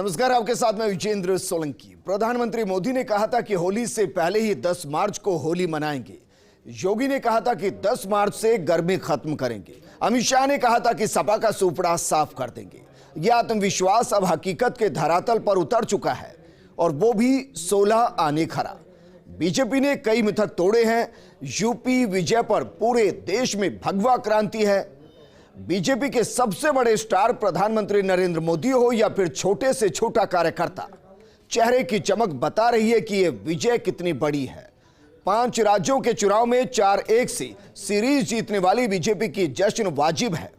नमस्कार, आपके साथ मैं विजेंद्र सोलंकी। प्रधानमंत्री मोदी ने कहा था कि होली से पहले ही 10 मार्च को होली मनाएंगे। योगी ने कहा था कि 10 मार्च से गर्मी खत्म करेंगे। अमित शाह ने कहा था कि सपा का सुपड़ा साफ कर देंगे। यह आत्मविश्वास अब हकीकत के धरातल पर उतर चुका है और वो भी 16 आने खरा। बीजेपी ने कई मिथक तोड़े हैं। यूपी विजय पर पूरे देश में भगवा क्रांति है। बीजेपी के सबसे बड़े स्टार प्रधानमंत्री नरेंद्र मोदी हो या फिर छोटे से छोटा कार्यकर्ता, चेहरे की चमक बता रही है कि यह विजय कितनी बड़ी है। 5 राज्यों के चुनाव में 4-1 से सीरीज जीतने वाली बीजेपी की जश्न वाजिब है।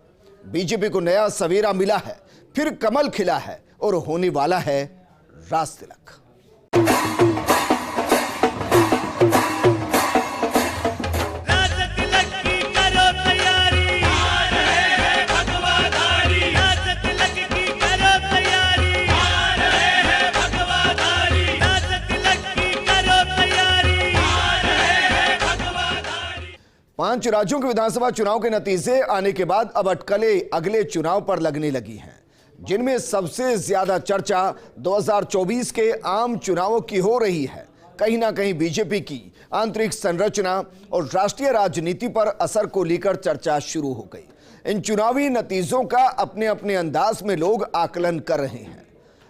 बीजेपी को नया सवेरा मिला है, फिर कमल खिला है और होने वाला है राज तिलक। पांच राज्यों के विधानसभा चुनाव के नतीजे आने के बाद अब अटकलें अगले चुनाव पर लगने लगी हैं, जिनमें सबसे ज्यादा चर्चा 2024 के आम चुनावों की हो रही है। कहीं ना कहीं बीजेपी की आंतरिक संरचना और राष्ट्रीय राजनीति पर असर को लेकर चर्चा शुरू हो गई। इन चुनावी नतीजों का अपने अपने अंदाज में लोग आकलन कर रहे हैं।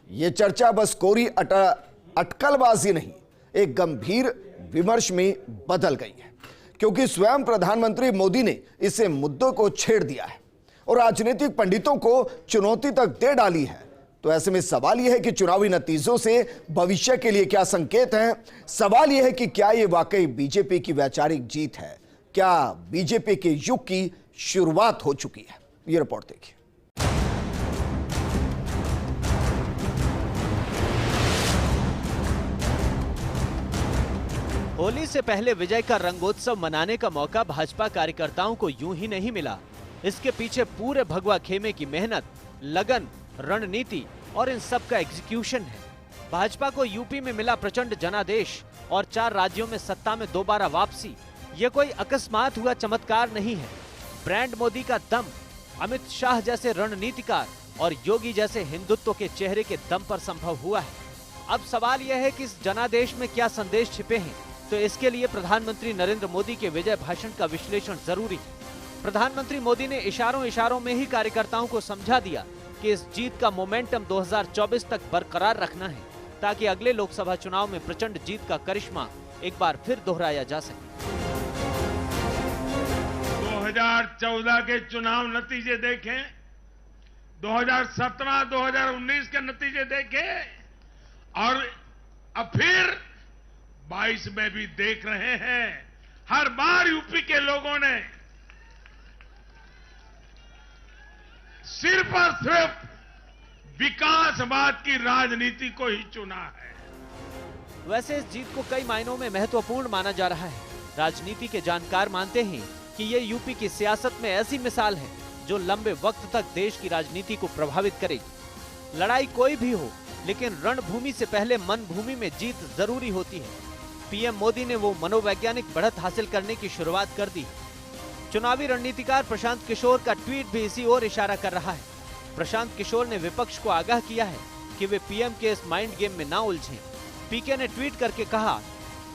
ये चर्चा बस कोरी अटकलबाजी नहीं, एक गंभीर विमर्श में बदल गई है, क्योंकि स्वयं प्रधानमंत्री मोदी ने इसे मुद्दों को छेड़ दिया है और राजनीतिक पंडितों को चुनौती तक दे डाली है। तो ऐसे में सवाल यह है कि चुनावी नतीजों से भविष्य के लिए क्या संकेत हैं? सवाल यह है कि क्या यह वाकई बीजेपी की वैचारिक जीत है? क्या बीजेपी के युग की शुरुआत हो चुकी है? ये रिपोर्ट देखिए। होली से पहले विजय का रंगोत्सव मनाने का मौका भाजपा कार्यकर्ताओं को यूं ही नहीं मिला। इसके पीछे पूरे भगवा खेमे की मेहनत, लगन, रणनीति और इन सब का एग्जीक्यूशन है। भाजपा को यूपी में मिला प्रचंड जनादेश और 4 राज्यों में सत्ता में दोबारा वापसी। ये कोई अकस्मात हुआ चमत्कार नहीं है। ब्रांड मोदी का दम, अमित शाह जैसे रणनीतिकार और योगी जैसे हिंदुत्व के चेहरे के दम पर संभव हुआ है। अब सवाल यह है कि इस जनादेश में क्या संदेश छिपे हैं? तो इसके लिए प्रधानमंत्री नरेंद्र मोदी के विजय भाषण का विश्लेषण जरूरी है। प्रधानमंत्री मोदी ने इशारों में ही कार्यकर्ताओं को समझा दिया कि इस जीत का मोमेंटम 2024 तक बरकरार रखना है, ताकि अगले लोकसभा चुनाव में प्रचंड जीत का करिश्मा एक बार फिर दोहराया जा सके। 2014 के चुनाव नतीजे देखें, 2017, 2019 के नतीजे देखें और अब फिर 22 में भी देख रहे हैं। हर बार यूपी के लोगों ने सिर्फ और सिर्फ विकासवाद की राजनीति को ही चुना है। वैसे इस जीत को कई मायनों में महत्वपूर्ण माना जा रहा है। राजनीति के जानकार मानते हैं कि ये यूपी की सियासत में ऐसी मिसाल है जो लंबे वक्त तक देश की राजनीति को प्रभावित करेगी। लड़ाई कोई भी हो, लेकिन रणभूमि से पहले मन भूमि में जीत जरूरी होती है। पीएम मोदी ने वो मनोवैज्ञानिक बढ़त हासिल करने की शुरुआत कर दी। चुनावी रणनीतिकार प्रशांत किशोर का ट्वीट भी इसी ओर इशारा कर रहा है। प्रशांत किशोर ने विपक्ष को आगाह किया है कि वे पीएम के इस माइंड गेम में ना उलझें। पीके ने ट्वीट करके कहा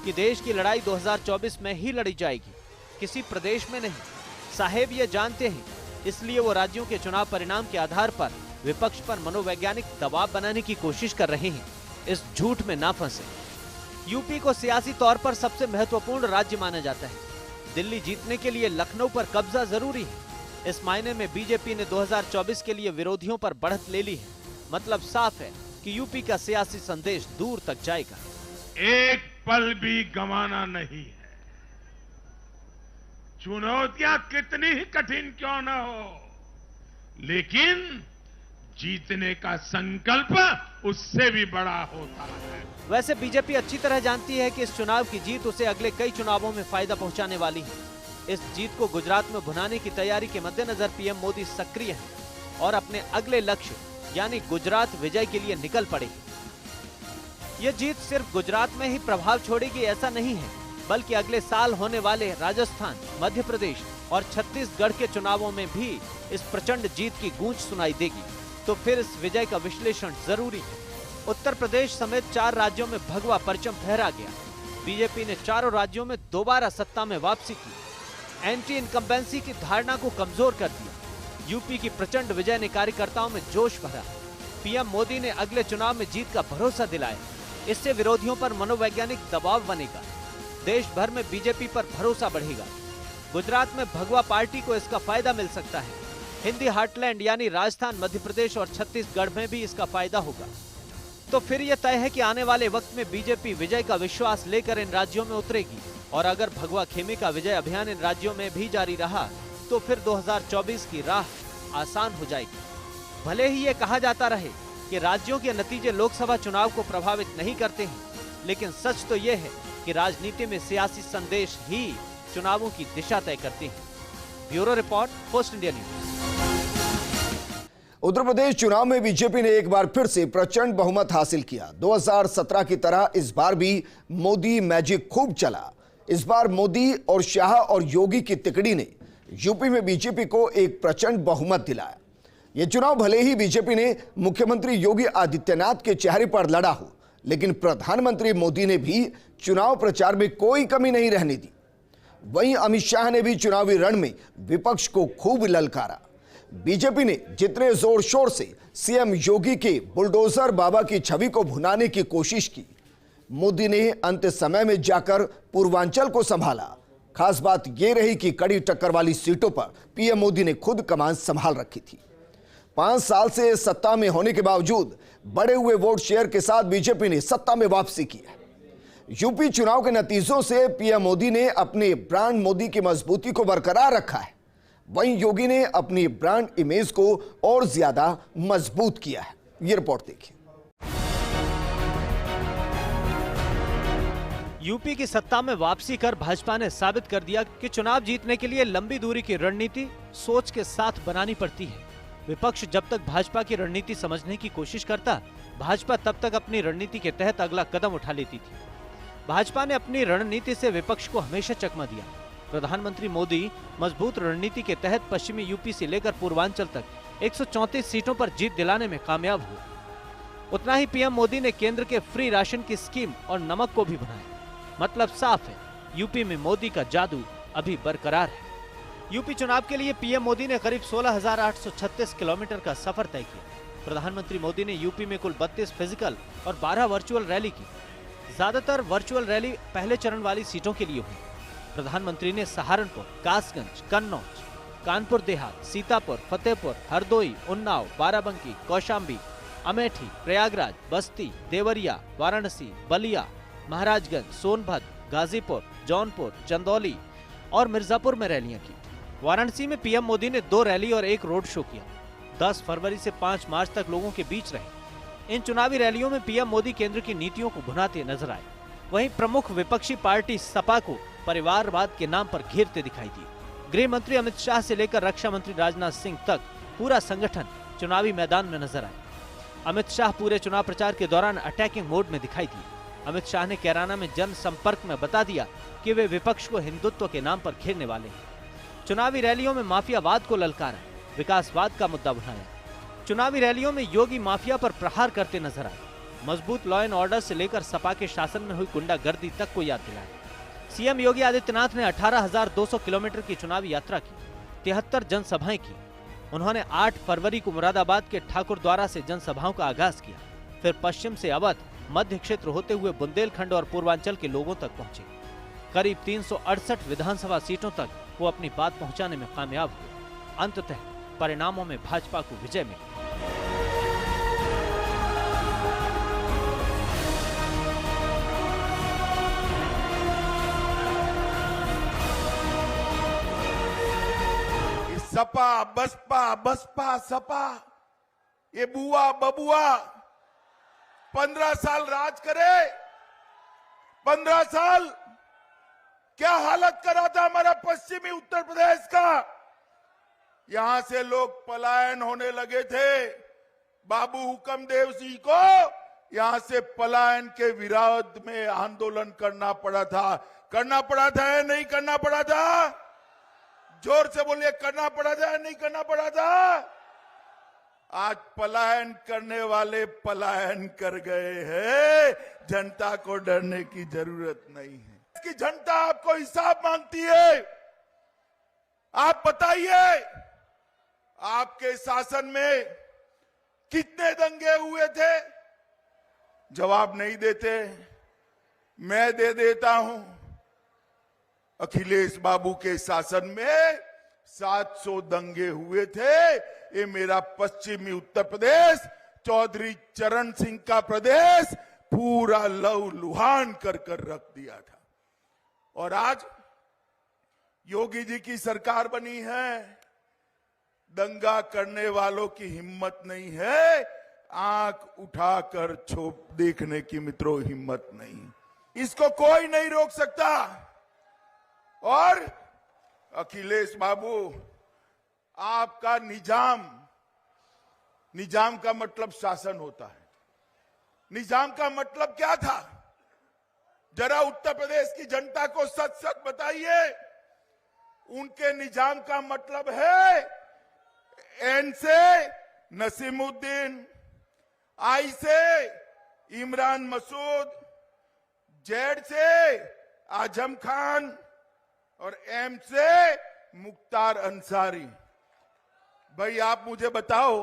कि देश की लड़ाई 2024 में ही लड़ी जाएगी, किसी प्रदेश में नहीं। साहेब ये जानते हैं, इसलिए वो राज्यों के चुनाव परिणाम के आधार पर विपक्ष पर मनोवैज्ञानिक दबाव बनाने की कोशिश कर रहे हैं। इस झूठ में ना फंसे। यूपी को सियासी तौर पर सबसे महत्वपूर्ण राज्य माना जाता है। दिल्ली जीतने के लिए लखनऊ पर कब्जा जरूरी है। इस मायने में बीजेपी ने 2024 के लिए विरोधियों पर बढ़त ले ली है। मतलब साफ है कि यूपी का सियासी संदेश दूर तक जाएगा। एक पल भी गंवाना नहीं है। चुनौतियां कितनी ही कठिन क्यों न हो, लेकिन जीतने का संकल्प उससे भी बड़ा होता है। वैसे बीजेपी अच्छी तरह जानती है कि इस चुनाव की जीत उसे अगले कई चुनावों में फायदा पहुंचाने वाली है। इस जीत को गुजरात में भुनाने की तैयारी के मद्देनजर पीएम मोदी सक्रिय है और अपने अगले लक्ष्य यानी गुजरात विजय के लिए निकल पड़े। ये जीत सिर्फ गुजरात में ही प्रभाव छोड़ेगी ऐसा नहीं है, बल्कि अगले साल होने वाले राजस्थान, मध्य प्रदेश और छत्तीसगढ़ के चुनावों में भी इस प्रचंड जीत की गूंज सुनाई देगी। तो फिर इस विजय का विश्लेषण जरूरी है। उत्तर प्रदेश समेत 4 राज्यों में भगवा परचम फहरा गया। बीजेपी ने चारों राज्यों में दोबारा सत्ता में वापसी की। एंटी इनकम्बेंसी की धारणा को कमजोर कर दिया। यूपी की प्रचंड विजय ने कार्यकर्ताओं में जोश भरा। पीएम मोदी ने अगले चुनाव में जीत का भरोसा दिलाया। इससे विरोधियों पर मनोवैज्ञानिक दबाव बनेगा। देश भर में बीजेपी पर भरोसा बढ़ेगा। गुजरात में भगवा पार्टी को इसका फायदा मिल सकता है। हिंदी हार्टलैंड यानी राजस्थान, मध्य प्रदेश और छत्तीसगढ़ में भी इसका फायदा होगा। तो फिर यह तय है कि आने वाले वक्त में बीजेपी विजय का विश्वास लेकर इन राज्यों में उतरेगी। और अगर भगवा खेमे का विजय अभियान इन राज्यों में भी जारी रहा तो फिर 2024 की राह आसान हो जाएगी। भले ही ये कहा जाता रहे कि राज्यों के नतीजे लोकसभा चुनाव को प्रभावित नहीं करते हैं, लेकिन सच तो ये है कि राजनीति में सियासी संदेश ही चुनावों की दिशा तय करते हैं। Bureau report, post India news. Uttar Pradesh चुनाव में बीजेपी ने एक बार फिर से प्रचंड बहुमत हासिल किया। 2017 की तरह इस बार भी मोदी मैजिक खूब चला। इस बार मोदी और शाह और योगी की तिकड़ी ने यूपी में बीजेपी को एक प्रचंड बहुमत दिलाया। यह चुनाव भले ही बीजेपी ने मुख्यमंत्री योगी आदित्यनाथ के चेहरे पर लड़ा हो, लेकिन प्रधानमंत्री मोदी ने भी चुनाव प्रचार में कोई कमी नहीं रहने दी। वहीं अमित शाह ने भी चुनावी रण में विपक्ष को खूब ललकारा। बीजेपी ने जितने जोर शोर से सीएम योगी के बुलडोजर बाबा की छवि को भुनाने की कोशिश की, मोदी ने अंत समय में जाकर पूर्वांचल को संभाला। खास बात यह रही कि कड़ी टक्कर वाली सीटों पर पीएम मोदी ने खुद कमान संभाल रखी थी। 5 साल से सत्ता में होने के बावजूद बढ़े हुए वोट शेयर के साथ बीजेपी ने सत्ता में वापसी की है। यूपी चुनाव के नतीजों से पीएम मोदी ने अपने ब्रांड मोदी की मजबूती को बरकरार रखा है। वहीं योगी ने अपनी ब्रांड इमेज को और ज्यादा मजबूत किया है। ये रिपोर्ट देखिए। यूपी की सत्ता में वापसी कर भाजपा ने साबित कर दिया कि चुनाव जीतने के लिए लंबी दूरी की रणनीति सोच के साथ बनानी पड़ती है। विपक्ष जब तक भाजपा की रणनीति समझने की कोशिश करता, भाजपा तब तक अपनी रणनीति के तहत अगला कदम उठा लेती थी। भाजपा ने अपनी रणनीति से विपक्ष को हमेशा चकमा दिया। प्रधानमंत्री मोदी मजबूत रणनीति के तहत पश्चिमी यूपी से लेकर पूर्वांचल तक 134 सीटों पर जीत दिलाने में कामयाब हुए। उतना ही पीएम मोदी ने केंद्र के फ्री राशन की स्कीम और नमक को भी बनाया। मतलब साफ है, यूपी में मोदी का जादू अभी बरकरार है। यूपी चुनाव के लिए पीएम मोदी ने करीब 16,836 किलोमीटर का सफर तय किया। प्रधानमंत्री मोदी ने यूपी में कुल 32 फिजिकल और 12 वर्चुअल रैली की। ज्यादातर वर्चुअल रैली पहले चरण वाली सीटों के लिए हुई। प्रधानमंत्री ने सहारनपुर, कासगंज, कन्नौज, कानपुर देहात, सीतापुर, फतेहपुर, हरदोई, उन्नाव, बाराबंकी, कौशाम्बी, अमेठी, प्रयागराज, बस्ती, देवरिया, वाराणसी, बलिया, महाराजगंज, सोनभद्र, गाजीपुर, जौनपुर, चंदौली और मिर्जापुर में रैलियां की। वाराणसी में पीएम मोदी ने 2 रैली और 1 रोड शो किया। 10 फरवरी से 5 मार्च तक लोगों के बीच रहे। इन चुनावी रैलियों में पीएम मोदी केंद्र की नीतियों को भुनाते नजर आए। वहीं प्रमुख विपक्षी पार्टी सपा को परिवारवाद के नाम पर घेरते दिखाई दिए। गृह मंत्री अमित शाह से लेकर रक्षा मंत्री राजनाथ सिंह तक पूरा संगठन चुनावी मैदान में नजर आए। अमित शाह पूरे चुनाव प्रचार के दौरान अटैकिंग मोड में दिखाई दिए। अमित शाह ने कैराना में जनसंपर्क में बता दिया कि वे विपक्ष को हिंदुत्व के नाम पर घेरने वाले हैं। चुनावी रैलियों में माफियावाद को ललकारा, विकासवाद का मुद्दा उठाया। चुनावी रैलियों में योगी माफिया पर प्रहार करते नजर आए। मजबूत लॉ एंड ऑर्डर से लेकर सपा के शासन में हुई गुंडागर्दी तक को याद दिलाया। सीएम योगी आदित्यनाथ ने 18,200 किलोमीटर की चुनावी यात्रा की, 73 जनसभाएं की। उन्होंने 8 फरवरी को मुरादाबाद के ठाकुर द्वारा से जनसभाओं का आगाज किया। फिर पश्चिम से अवध, मध्य क्षेत्र होते हुए बुंदेलखंड और पूर्वांचल के लोगों तक पहुंचे। करीब 368 विधानसभा सीटों तक वो अपनी बात पहुंचाने में कामयाब हुए। अंततः परिणामों में भाजपा को विजय मिली। सपा बसपा बसपा सपा, ये बुआ बबुआ 15 साल राज करे। 15 साल क्या हालत करा था हमारा पश्चिमी उत्तर प्रदेश का। यहां से लोग पलायन होने लगे थे। बाबू हुक्मदेव सिंह को यहां से पलायन के विरोध में आंदोलन करना पड़ा था या नहीं करना पड़ा था? जोर से बोलिए, करना पड़ा था या नहीं करना पड़ा था? आज पलायन करने वाले पलायन कर गए हैं, जनता को डरने की जरूरत नहीं है। इसकी जनता आपको हिसाब मांगती है। आप बताइए, आपके शासन में कितने दंगे हुए थे? जवाब नहीं देते, मैं दे देता हूं। अखिलेश बाबू के शासन में 700 दंगे हुए थे। ये मेरा पश्चिमी उत्तर प्रदेश, चौधरी चरण सिंह का प्रदेश पूरा लहूलुहान कर रख दिया था। और आज योगी जी की सरकार बनी है, दंगा करने वालों की हिम्मत नहीं है, आंख उठाकर छोप देखने की मित्रों हिम्मत नहीं। इसको कोई नहीं रोक सकता। और अखिलेश बाबू, आपका निजाम का मतलब शासन होता है। निजाम का मतलब क्या था? जरा उत्तर प्रदेश की जनता को सच सच बताइए। उनके निजाम का मतलब है एन से नसीमुद्दीन, आई से इमरान मसूद, जेड से आजम खान और एम से मुख्तार अंसारी। भाई आप मुझे बताओ,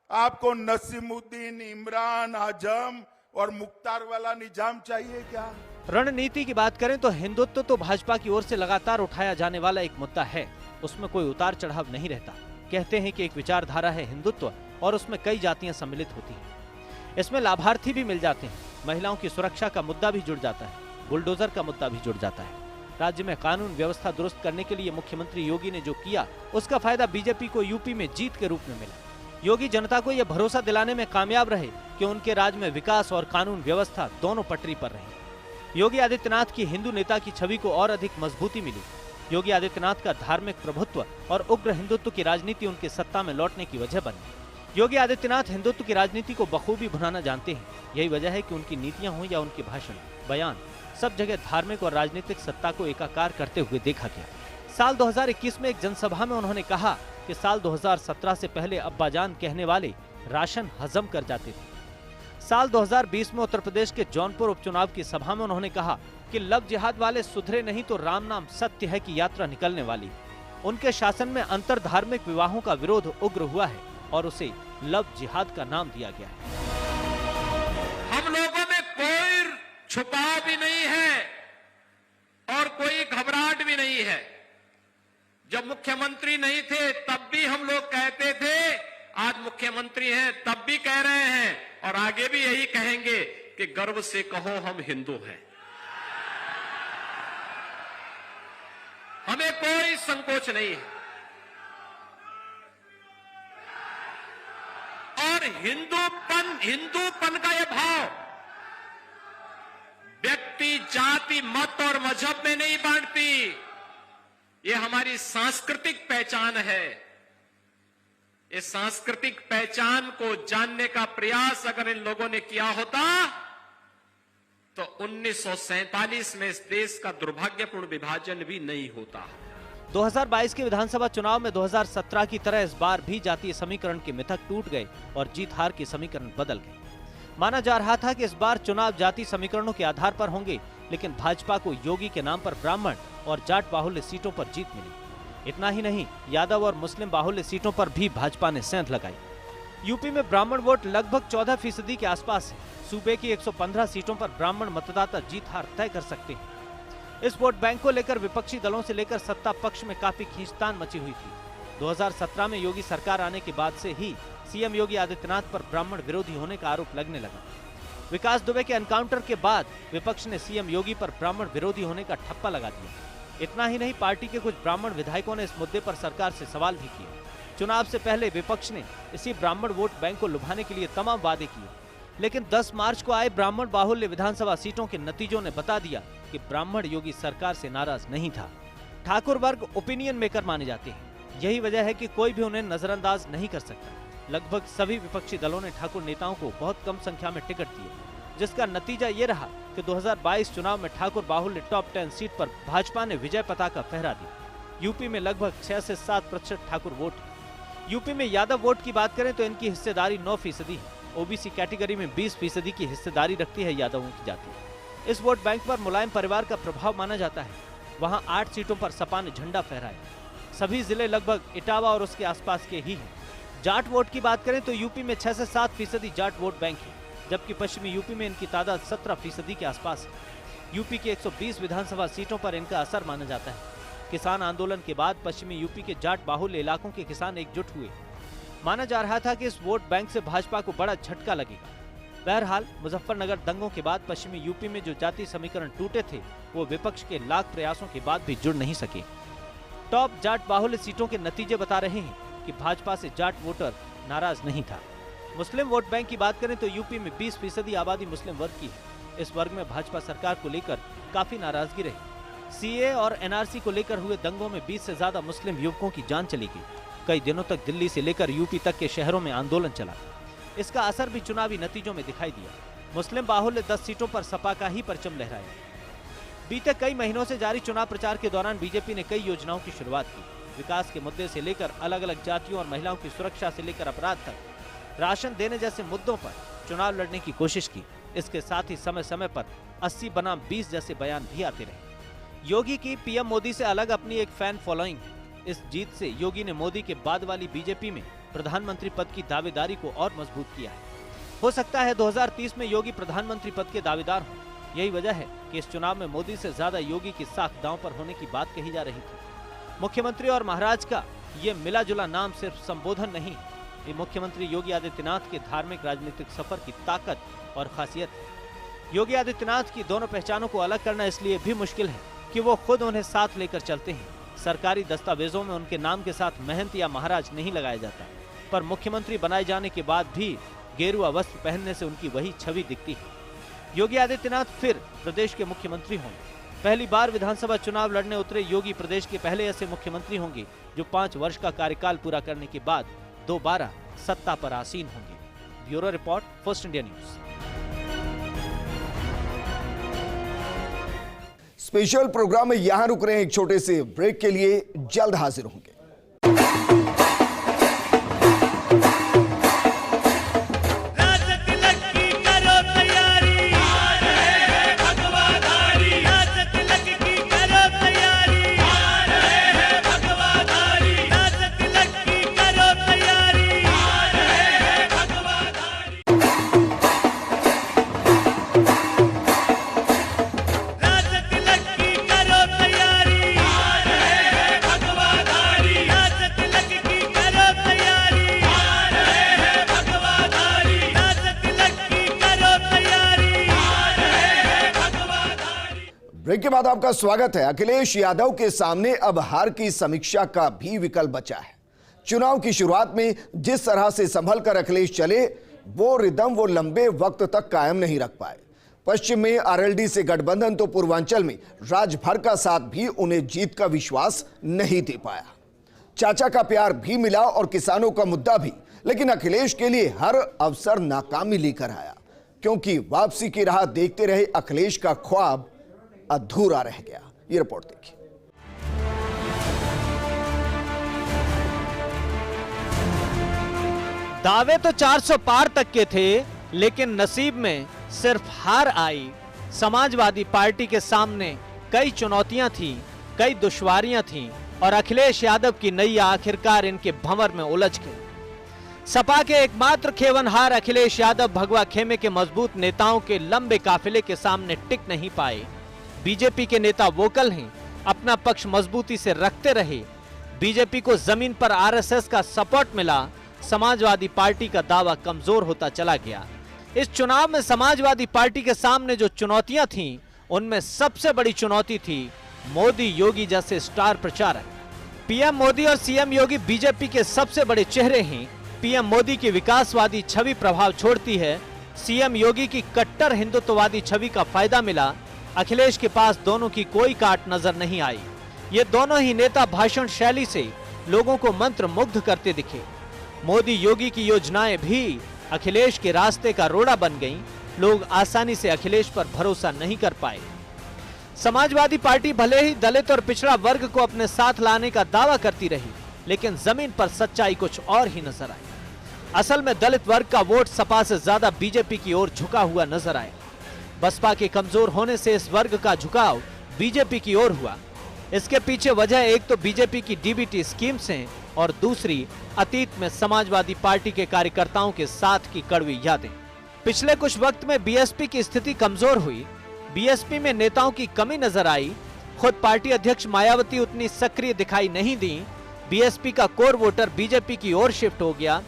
आपको नसीमुद्दीन, इमरान, आजम और मुख्तार वाला निजाम चाहिए क्या? रणनीति की बात करें तो हिंदुत्व तो भाजपा की ओर से लगातार उठाया जाने वाला एक मुद्दा है। उसमें कोई उतार चढ़ाव नहीं रहता। कहते हैं कि एक विचारधारा है हिंदुत्व और उसमें कई जातियां सम्मिलित होती हैं। इसमें लाभार्थी भी मिल जाते हैं। महिलाओं की सुरक्षा का मुद्दा भी जुड़ जाता है। बुलडोजर का मुद्दा भी जुड़ जाता है। राज्य में कानून व्यवस्था दुरुस्त करने के लिए मुख्यमंत्री योगी ने जो किया, उसका फायदा बीजेपी को यूपी में जीत के रूप में मिला। योगी जनता को यह भरोसा दिलाने में कामयाब रहे कि उनके राज्य में विकास और कानून व्यवस्था दोनों पटरी पर रहे। योगी आदित्यनाथ की हिंदू नेता की छवि को और अधिक मजबूती मिली। योगी आदित्यनाथ का धार्मिक प्रभुत्व और उग्र हिंदुत्व की राजनीति उनके सत्ता में लौटने की वजह बनी। योगी आदित्यनाथ हिंदुत्व की राजनीति को बखूबी भुनाना जानते हैं। यही वजह है कि उनकी नीतियां हों या उनके भाषण, बयान, सब जगह धार्मिक और राजनीतिक सत्ता को एकाकार करते हुए देखा गया। साल 2021 में एक जनसभा में उन्होंने कहा कि साल 2017 से पहले अब्बाजान कहने वाले राशन हजम कर जाते थे। साल 2020 में उत्तर प्रदेश के जौनपुर उपचुनाव की सभा में उन्होंने कहा कि लव जिहाद वाले सुधरे नहीं तो राम नाम सत्य है की यात्रा निकलने वाली। उनके शासन में अंतर धार्मिक विवाहों का विरोध उग्र हुआ है और उसे लव जिहाद का नाम दिया गया है। हम लोगों में कोई छुपाव भी नहीं है और कोई घबराहट भी नहीं है। जब मुख्यमंत्री नहीं थे तब भी हम लोग कहते थे, आज मुख्यमंत्री हैं तब भी कह रहे हैं और आगे भी यही कहेंगे कि गर्व से कहो हम हिंदू हैं। हमें कोई संकोच नहीं है। और हिंदूपन का यह भाव व्यक्ति, जाति, मत और मजहब में नहीं बांटती। ये हमारी सांस्कृतिक पहचान है। इस सांस्कृतिक पहचान को जानने का प्रयास अगर इन लोगों ने किया होता तो 1947 में इस देश का दुर्भाग्यपूर्ण विभाजन भी नहीं होता। 2022 के विधानसभा चुनाव में 2017 की तरह इस बार भी जातीय समीकरण के मिथक टूट गए और जीत हार के समीकरण बदल गए। माना जा रहा था कि इस बार चुनाव जाति समीकरणों के आधार पर होंगे, लेकिन भाजपा को योगी के नाम पर ब्राह्मण और जाट बाहुल्य सीटों पर जीत मिली। इतना ही नहीं, यादव और मुस्लिम बाहुल्य सीटों पर भी भाजपा ने सेंध लगाई। यूपी में ब्राह्मण वोट लगभग 14% के आसपास है। सूबे की 115 सीटों पर ब्राह्मण मतदाता जीत हार तय कर सकते हैं। इस वोट बैंक को लेकर विपक्षी दलों से लेकर सत्ता पक्ष में काफी खींचतान मची हुई थी। 2017 में योगी सरकार आने के बाद से ही सीएम योगी आदित्यनाथ पर ब्राह्मण विरोधी होने का आरोप लगने लगा। विकास दुबे के एनकाउंटर के बाद विपक्ष ने सीएम योगी पर ब्राह्मण विरोधी होने का ठप्पा लगा दिया। इतना ही नहीं, पार्टी के कुछ ब्राह्मण विधायकों ने इस मुद्दे पर सरकार से सवाल भी किए। चुनाव से पहले विपक्ष ने इसी ब्राह्मण वोट बैंक को लुभाने के लिए तमाम वादे किए, लेकिन 10 मार्च को आए ब्राह्मण बाहुल्य विधानसभा सीटों के नतीजों ने बता दिया कि ब्राह्मण योगी सरकार से नाराज नहीं था। ठाकुर वर्ग ओपिनियन मेकर माने जाते हैं। यही वजह है कि कोई भी उन्हें नजरअंदाज नहीं कर सकता। लगभग सभी विपक्षी दलों ने ठाकुर नेताओं को बहुत कम संख्या में टिकट दिए, जिसका नतीजा ये रहा कि 2022 चुनाव में ठाकुर बाहुल्य टॉप 10 सीट पर भाजपा ने विजय पताका फहरा दी। यूपी में लगभग 6 से 7% ठाकुर वोट। यूपी में यादव वोट की बात करें तो इनकी हिस्सेदारी 9% है। ओबीसी कैटेगरी में 20% की हिस्सेदारी रखती है यादवों की जाति। इस वोट बैंक पर मुलायम परिवार का प्रभाव माना जाता है। वहां 8 सीटों पर सपा ने झंडा फहराया। सभी जिले लगभग इटावा और उसके आसपास के ही हैं। जाट वोट की बात करें तो यूपी में 6 से 7% जाट वोट बैंक है, जबकि पश्चिमी यूपी में इनकी तादाद 17% के आसपास है। यूपी की 120 विधानसभा सीटों पर इनका असर माना जाता है। किसान आंदोलन के बाद पश्चिमी यूपी के जाट बाहुल्य इलाकों के किसान एकजुट हुए। माना जा रहा था कि इस वोट बैंक से भाजपा को बड़ा झटका लगेगा। बहरहाल मुजफ्फरनगर दंगों के बाद पश्चिमी यूपी में जो जाति समीकरण टूटे थे वो विपक्ष के लाख प्रयासों के बाद भी जुड़ नहीं सके। टॉप जाट बाहुल्य सीटों के नतीजे बता रहे हैं कि भाजपा से जाट वोटर नाराज नहीं था। मुस्लिम वोट बैंक की बात करें तो यूपी में 20% आबादी मुस्लिम वर्ग की है। इस वर्ग में भाजपा सरकार को लेकर काफी नाराजगी रही। सीए और एनआरसी को लेकर हुए दंगों में 20 से ज्यादा मुस्लिम युवकों की जान चली गई। कई दिनों तक दिल्ली से लेकर यूपी तक के शहरों में आंदोलन चला। इसका असर भी चुनावी नतीजों में दिखाई दिया। मुस्लिम बाहुल्य 10 सीटों पर सपा का ही परचम लहराया। बीते कई महीनों से जारी चुनाव प्रचार के दौरान बीजेपी ने कई योजनाओं की शुरुआत की। विकास के मुद्दे से लेकर अलग अलग जातियों और महिलाओं की सुरक्षा से लेकर अपराध तक, राशन देने जैसे मुद्दों पर चुनाव लड़ने की कोशिश की। इसके साथ ही समय समय पर 80 बनाम 20 जैसे बयान भी आते रहे। योगी की पीएम मोदी से अलग अपनी एक फैन फॉलोइंग है। इस जीत से योगी ने मोदी के बाद वाली बीजेपी में प्रधानमंत्री पद की दावेदारी को और मजबूत किया है। हो सकता है 2030 में योगी प्रधानमंत्री पद के दावेदार हों। यही वजह है कि इस चुनाव में मोदी से ज्यादा योगी की साख दांव पर होने की बात कही जा रही थी। मुख्यमंत्री और महाराज का ये मिला जुला नाम सिर्फ संबोधन नहीं है, ये मुख्यमंत्री योगी आदित्यनाथ के धार्मिक राजनीतिक सफर की ताकत और खासियत है। योगी आदित्यनाथ की दोनों पहचानों को अलग करना इसलिए भी मुश्किल है कि वो खुद उन्हें साथ लेकर चलते हैं। सरकारी दस्तावेजों में उनके नाम के साथ महंत या महाराज नहीं लगाया जाता, पर मुख्यमंत्री बनाए जाने के बाद भी गेरुआ वस्त्र पहनने से उनकी वही छवि दिखती है। योगी आदित्यनाथ फिर प्रदेश के मुख्यमंत्री होंगे। पहली बार विधानसभा चुनाव लड़ने उतरे योगी प्रदेश के पहले ऐसे मुख्यमंत्री होंगे जो 5 वर्ष का कार्यकाल पूरा करने के बाद दोबारा सत्ता पर आसीन होंगे। Bureau report, First India News. Special programme में यहां रुक रहे हैं एक छोटे से ब्रेक के लिए, जल्द हाजिर होंगे। ब्रेक के बाद आपका स्वागत है। अखिलेश यादव के सामने अब हार की समीक्षा का भी विकल्प बचा है। चुनाव की शुरुआत में जिस तरह से संभल कर अखिलेश चले, वो रिदम वो लंबे वक्त तक कायम नहीं रख पाए। पश्चिम में आरएलडी से गठबंधन तो पूर्वांचल में राजभर का साथ भी उन्हें जीत का विश्वास नहीं दे पाया। चाचा का प्यार भी मिला और किसानों का मुद्दा भी, लेकिन अखिलेश के लिए हर अवसर नाकामी लेकर आया, क्योंकि वापसी की राह देखते रहे अखिलेश का ख्वाब अधूरा रह गया। ये रिपोर्ट देखिए। दावे तो 400 पार तक के थे, लेकिन नसीब में सिर्फ हार आई। समाजवादी पार्टी के सामने कई चुनौतियां थीं, कई दुश्वारियां थीं और अखिलेश यादव की नैया आखिरकार इनके भंवर में उलझ गई। सपा के एकमात्र खेवनहार अखिलेश यादव भगवा खेमे के मजबूत नेताओं के लंबे काफिले के सामने टिक नहीं पाए। बीजेपी के नेता वोकल हैं, अपना पक्ष मजबूती से रखते रहे। बीजेपी को जमीन पर आरएसएस का सपोर्ट मिला, समाजवादी पार्टी का दावा कमजोर होता चला गया। इस चुनाव में समाजवादी पार्टी के सामने जो चुनौतियां थीं, उनमें सबसे बड़ी चुनौती थी मोदी योगी जैसे स्टार प्रचारक। पीएम मोदी और सीएम योगी बीजेपी के सबसे बड़े चेहरे हैं। पीएम मोदी की विकासवादी छवि प्रभाव छोड़ती है, सीएम योगी की कट्टर हिंदुत्ववादी छवि का फायदा मिला। अखिलेश के पास दोनों की कोई काट नजर नहीं आई। ये दोनों ही नेता भाषण शैली से लोगों को मंत्र मुग्ध करते दिखे। मोदी योगी की योजनाएं भी अखिलेश के रास्ते का रोड़ा बन गईं। लोग आसानी से अखिलेश पर भरोसा नहीं कर पाए। समाजवादी पार्टी भले ही दलित और पिछड़ा वर्ग को अपने साथ लाने का दावा करती रही, लेकिन जमीन पर सच्चाई कुछ और ही नजर आई। असल में दलित वर्ग का वोट सपा से ज्यादा बीजेपी की ओर झुका हुआ नजर आया। बसपा के कमजोर होने से इस वर्ग का झुकाव बीजेपी की ओर हुआ। इसके पीछे वजह एक तो बीजेपी की डीबीटी स्कीम्स हैं और दूसरी अतीत में समाजवादी पार्टी के कार्यकर्ताओं के साथ की कड़वी यादें। पिछले कुछ वक्त में बीएसपी की स्थिति कमजोर हुई। बीएसपी में नेताओं की कमी नजर आई। खुद पार्टी अध्यक्ष मायावती उतनी सक्रिय दिखाई नहीं दी। बीएसपी का कोर वोटर बीजेपी की ओर शिफ्ट हो गया।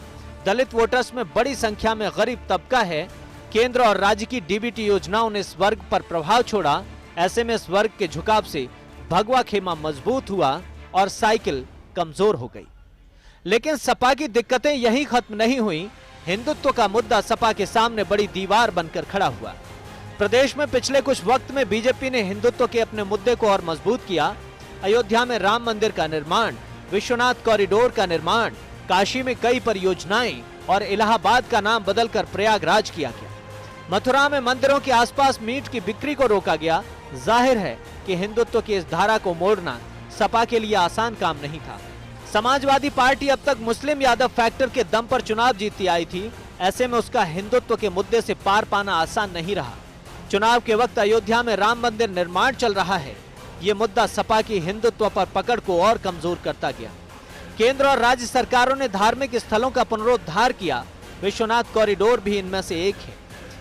दलित वोटर्स में बड़ी संख्या में गरीब तबका है। केंद्र और राज्य की डीबीटी योजनाओं ने इस वर्ग पर प्रभाव छोड़ा। ऐसे में इस वर्ग के झुकाव से भगवा खेमा मजबूत हुआ और साइकिल कमजोर हो गई। लेकिन सपा की दिक्कतें यहीं खत्म नहीं हुई। हिंदुत्व का मुद्दा सपा के सामने बड़ी दीवार बनकर खड़ा हुआ। प्रदेश में पिछले कुछ वक्त में बीजेपी ने हिंदुत्व के अपने मुद्दे को और मजबूत किया। अयोध्या में राम मंदिर का निर्माण, विश्वनाथ कॉरिडोर का निर्माण, काशी में कई परियोजनाएं और इलाहाबाद का नाम बदलकर प्रयागराज किया गया। मथुरा में मंदिरों के आसपास मीट की बिक्री को रोका गया। जाहिर है कि हिंदुत्व की इस धारा को मोड़ना सपा के लिए आसान काम नहीं था। समाजवादी पार्टी अब तक मुस्लिम यादव फैक्टर के दम पर चुनाव जीतती आई थी। ऐसे में उसका हिंदुत्व के मुद्दे से पार पाना आसान नहीं रहा। चुनाव के वक्त अयोध्या में राम मंदिर निर्माण चल रहा है। ये मुद्दा सपा की हिंदुत्व पर पकड़ को और कमजोर करता गया। केंद्र और राज्य सरकारों ने धार्मिक स्थलों का पुनरुद्धार किया। विश्वनाथ कॉरिडोर भी इनमें से एक है।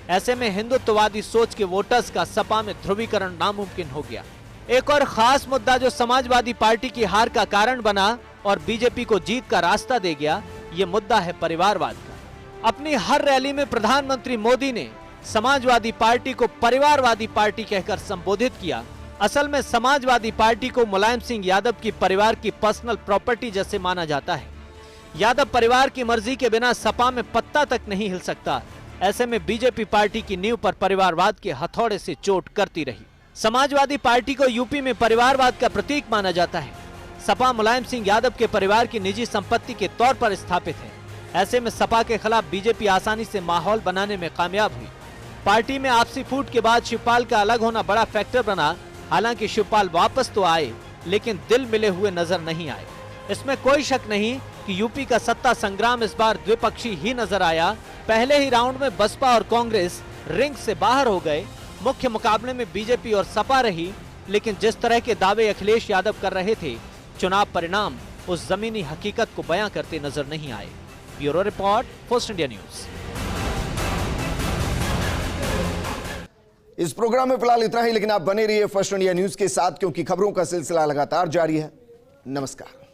ऐसे में हिंदुत्ववादी सोच के वोटर्स का सपा में ध्रुवीकरण नामुमकिन हो गया। एक और खास मुद्दा जो समाजवादी पार्टी की हार का कारण बना और बीजेपी को जीत का रास्ता दे गया, ये मुद्दा है परिवारवाद का। अपनी हर रैली में प्रधानमंत्री मोदी ने समाजवादी पार्टी को परिवारवादी पार्टी कहकर संबोधित किया। असल में समाजवादी पार्टी को मुलायम सिंह यादव की परिवार की पर्सनल प्रॉपर्टी जैसे माना जाता है। यादव परिवार की मर्जी के बिना सपा में पत्ता तक नहीं हिल सकता। ऐसे में बीजेपी पार्टी की नींव पर परिवारवाद के हथौड़े से चोट करती रही। समाजवादी पार्टी को यूपी में परिवारवाद का प्रतीक माना जाता है। सपा मुलायम सिंह यादव के परिवार की निजी संपत्ति के तौर पर स्थापित है। ऐसे में सपा के खिलाफ बीजेपी आसानी से माहौल बनाने में कामयाब हुई। पार्टी में आपसी फूट के बाद शिवपाल का अलग होना बड़ा फैक्टर बना। हालांकि शिवपाल वापस तो आए, लेकिन दिल मिले हुए नजर नहीं आए। इसमें कोई शक नहीं कि यूपी का सत्ता संग्राम इस बार द्विपक्षी ही नजर आया। पहले ही राउंड में बसपा और कांग्रेस रिंग से बाहर हो गए। मुख्य मुकाबले में बीजेपी और सपा रही, लेकिन जिस तरह के दावे अखिलेश यादव कर रहे थे, चुनाव परिणाम उस जमीनी हकीकत को बयां करते नजर नहीं आए। Bureau report, First India news. इस प्रोग्राम में फिलहाल इतना ही, लेकिन आप बने रहिए फर्स्ट इंडिया न्यूज के साथ, क्योंकि खबरों का सिलसिला लगातार जारी है। नमस्कार।